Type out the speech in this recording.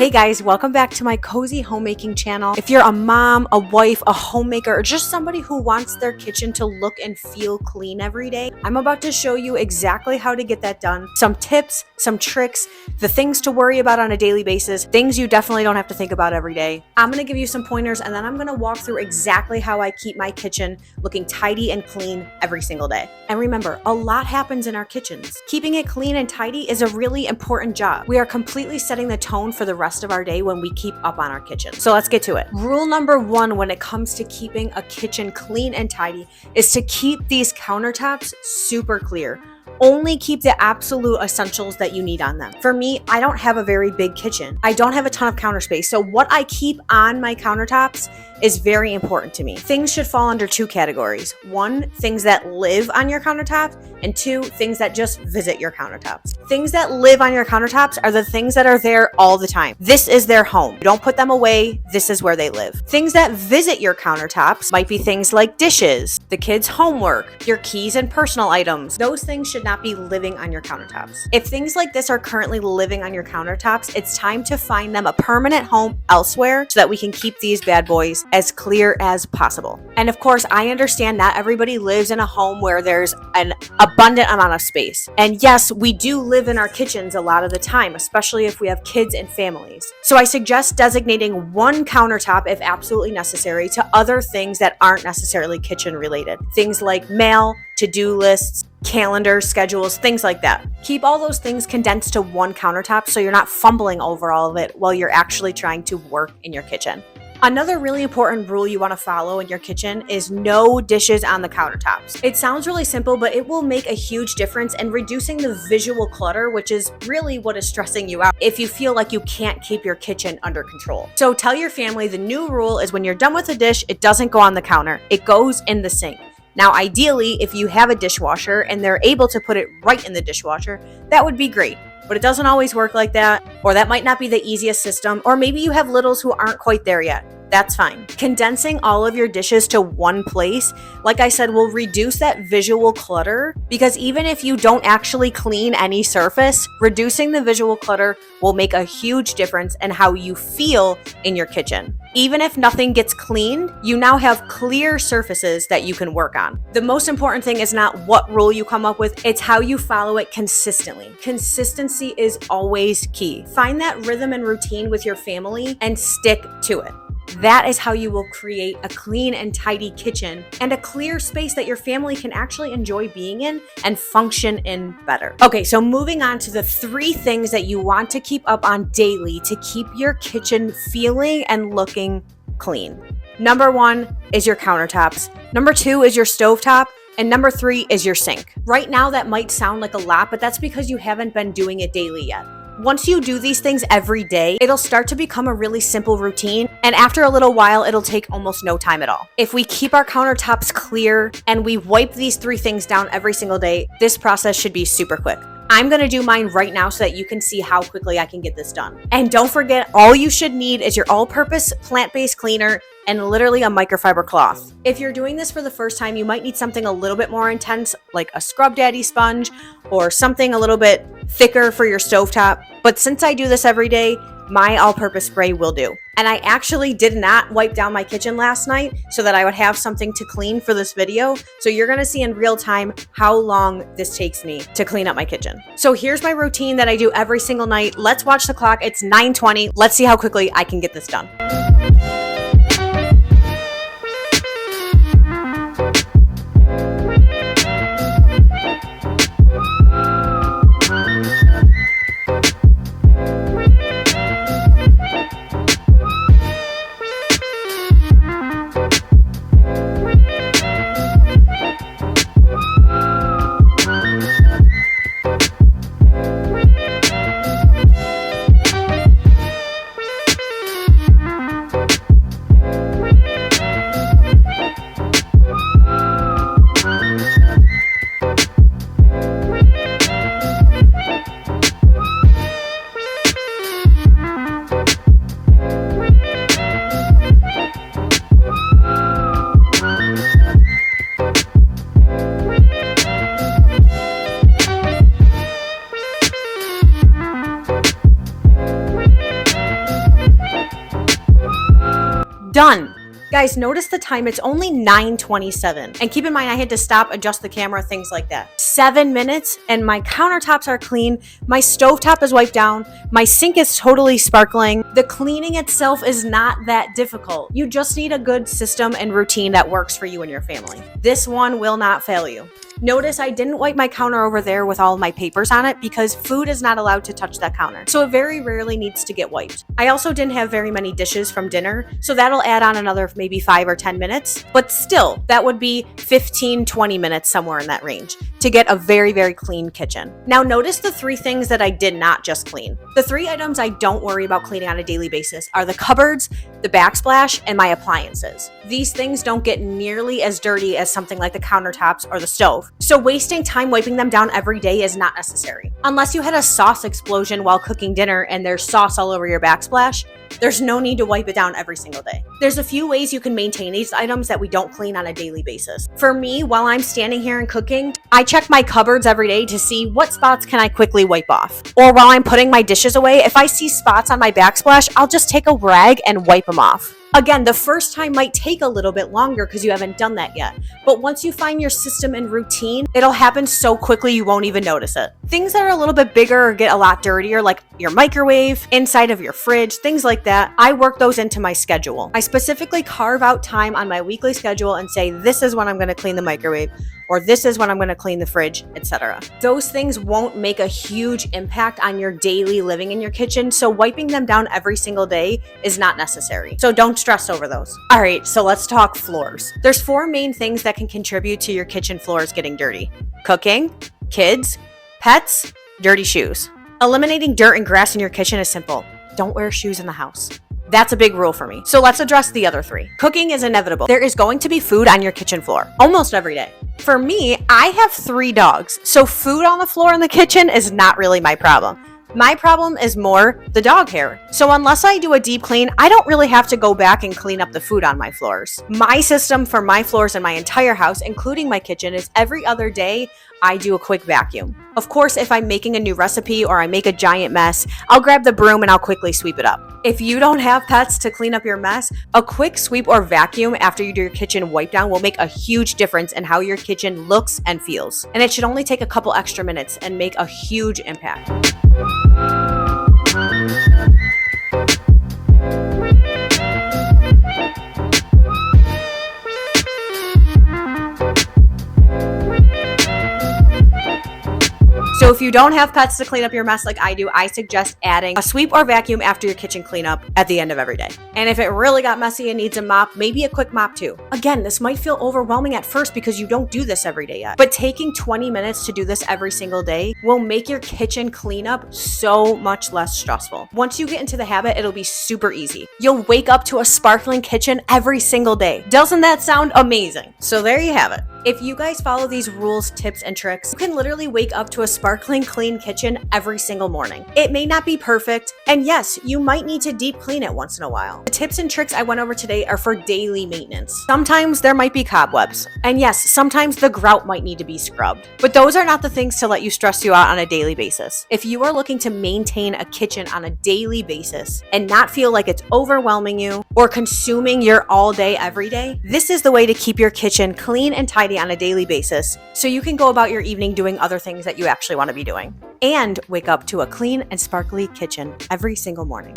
Hey guys, welcome back to my cozy homemaking channel. If you're a mom, a wife, a homemaker, or just somebody who wants their kitchen to look and feel clean every day, I'm about to show you exactly how to get that done. Some tips, some tricks, the things to worry about on a daily basis, things you definitely don't have to think about every day. I'm gonna give you some pointers and then I'm gonna walk through exactly how I keep my kitchen looking tidy and clean every single day. And remember, a lot happens in our kitchens. Keeping it clean and tidy is a really important job. We are completely setting the tone for the rest of our day when we keep up on our kitchen. So let's get to it. Rule number one when it comes to keeping a kitchen clean and tidy is to keep these countertops super clear. Only keep the absolute essentials that you need on them. For me, I don't have a very big kitchen. I don't have a ton of counter space. So what I keep on my countertops is very important to me. Things should fall under two categories. One, things that live on your countertops, and two, things that just visit your countertops. Things that live on your countertops are the things that are there all the time. This is their home. You don't put them away. This is where they live. Things that visit your countertops might be things like dishes, the kids' homework, your keys and personal items. Those things should not be living on your countertops. If things like this are currently living on your countertops, it's time to find them a permanent home elsewhere so that we can keep these bad boys as clear as possible. And of course, I understand not everybody lives in a home where there's an abundant amount of space. And yes, we do live in our kitchens a lot of the time, especially if we have kids and families. So I suggest designating one countertop if absolutely necessary to other things that aren't necessarily kitchen related. Things like mail, to-do lists, calendars, schedules, things like that. Keep all those things condensed to one countertop so you're not fumbling over all of it while you're actually trying to work in your kitchen. Another really important rule you want to follow in your kitchen is no dishes on the countertops. It sounds really simple, but it will make a huge difference in reducing the visual clutter, which is really what is stressing you out if you feel like you can't keep your kitchen under control. So tell your family the new rule is when you're done with a dish, it doesn't go on the counter. It goes in the sink. Now, ideally, if you have a dishwasher and they're able to put it right in the dishwasher, that would be great. But it doesn't always work like that, or that might not be the easiest system, or maybe you have littles who aren't quite there yet. That's fine. Condensing all of your dishes to one place, like I said, will reduce that visual clutter because even if you don't actually clean any surface, reducing the visual clutter will make a huge difference in how you feel in your kitchen. Even if nothing gets cleaned, you now have clear surfaces that you can work on. The most important thing is not what rule you come up with, it's how you follow it consistently. Consistency is always key. Find that rhythm and routine with your family and stick to it. That is how you will create a clean and tidy kitchen and a clear space that your family can actually enjoy being in and function in better. Okay, so moving on to the 3 things that you want to keep up on daily to keep your kitchen feeling and looking clean. Number 1 is your countertops. Number 2 is your stovetop. And number 3 is your sink. Right now, that might sound like a lot, but that's because you haven't been doing it daily yet. Once you do these things every day, it'll start to become a really simple routine, and after a little while, it'll take almost no time at all. If we keep our countertops clear and we wipe these 3 things down every single day, this process should be super quick. I'm gonna do mine right now so that you can see how quickly I can get this done. And don't forget, all you should need is your all-purpose plant-based cleaner and literally a microfiber cloth. If you're doing this for the first time, you might need something a little bit more intense, like a Scrub Daddy sponge or something a little bit thicker for your stovetop. But since I do this every day, my all-purpose spray will do. And I actually did not wipe down my kitchen last night so that I would have something to clean for this video. So you're gonna see in real time how long this takes me to clean up my kitchen. So here's my routine that I do every single night. Let's watch the clock. It's 9:20. Let's see how quickly I can get this done. done. Guys, notice the time, it's only 9:27. And keep in mind, I had to stop, adjust the camera, things like that. 7 minutes, and my countertops are clean. My stovetop is wiped down. My sink is totally sparkling. The cleaning itself is not that difficult. You just need a good system and routine that works for you and your family. This one will not fail you. Notice I didn't wipe my counter over there with all of my papers on it because food is not allowed to touch that counter. So it very rarely needs to get wiped. I also didn't have very many dishes from dinner, so that'll add on another maybe 5 or 10 minutes. But still, that would be 15, 20 minutes, somewhere in that range, to get a very, very clean kitchen. Now notice the 3 things that I did not just clean. The 3 items I don't worry about cleaning on a daily basis are the cupboards, the backsplash, and my appliances. These things don't get nearly as dirty as something like the countertops or the stove. So wasting time wiping them down every day is not necessary. Unless you had a sauce explosion while cooking dinner and there's sauce all over your backsplash, there's no need to wipe it down every single day. There's a few ways you can maintain these items that we don't clean on a daily basis. For me, while I'm standing here and cooking, I check my cupboards every day to see what spots can I quickly wipe off. Or while I'm putting my dishes away, if I see spots on my backsplash, I'll just take a rag and wipe them off. Again, the first time might take a little bit longer because you haven't done that yet. But once you find your system and routine, it'll happen so quickly you won't even notice it. Things that are a little bit bigger or get a lot dirtier, like your microwave, inside of your fridge, things like that, I work those into my schedule. I specifically carve out time on my weekly schedule and say, this is when I'm going to clean the microwave, or this is when I'm going to clean the fridge, etc. Those things won't make a huge impact on your daily living in your kitchen, so wiping them down every single day is not necessary. So don't stress over those. All right, so let's talk floors. There's 4 main things that can contribute to your kitchen floors getting dirty: cooking, kids, pets, dirty shoes. Eliminating dirt and grass in your kitchen is simple. Don't wear shoes in the house. That's a big rule for me. So let's address the other 3. Cooking is inevitable. There is going to be food on your kitchen floor almost every day. For me, I have 3 dogs, so food on the floor in the kitchen is not really my problem. My problem is more the dog hair. So unless I do a deep clean, I don't really have to go back and clean up the food on my floors. My system for my floors in my entire house, including my kitchen, is every other day I do a quick vacuum. Of course, if I'm making a new recipe or I make a giant mess, I'll grab the broom and I'll quickly sweep it up. If you don't have pets to clean up your mess, a quick sweep or vacuum after you do your kitchen wipe down will make a huge difference in how your kitchen looks and feels. And it should only take a couple extra minutes and make a huge impact. So if you don't have pets to clean up your mess like I do, I suggest adding a sweep or vacuum after your kitchen cleanup at the end of every day. And if it really got messy and needs a mop, maybe a quick mop too. Again, this might feel overwhelming at first because you don't do this every day yet, but taking 20 minutes to do this every single day will make your kitchen cleanup so much less stressful. Once you get into the habit, it'll be super easy. You'll wake up to a sparkling kitchen every single day. Doesn't that sound amazing? So there you have it. If you guys follow these rules, tips, and tricks, you can literally wake up to a sparkling clean kitchen every single morning. It may not be perfect, and yes, you might need to deep clean it once in a while. The tips and tricks I went over today are for daily maintenance. Sometimes there might be cobwebs, and yes, sometimes the grout might need to be scrubbed, but those are not the things to let you stress you out on a daily basis. If you are looking to maintain a kitchen on a daily basis and not feel like it's overwhelming you or consuming your all day every day, this is the way to keep your kitchen clean and tidy on a daily basis so you can go about your evening doing other things that you actually want to be doing and wake up to a clean and sparkly kitchen every single morning.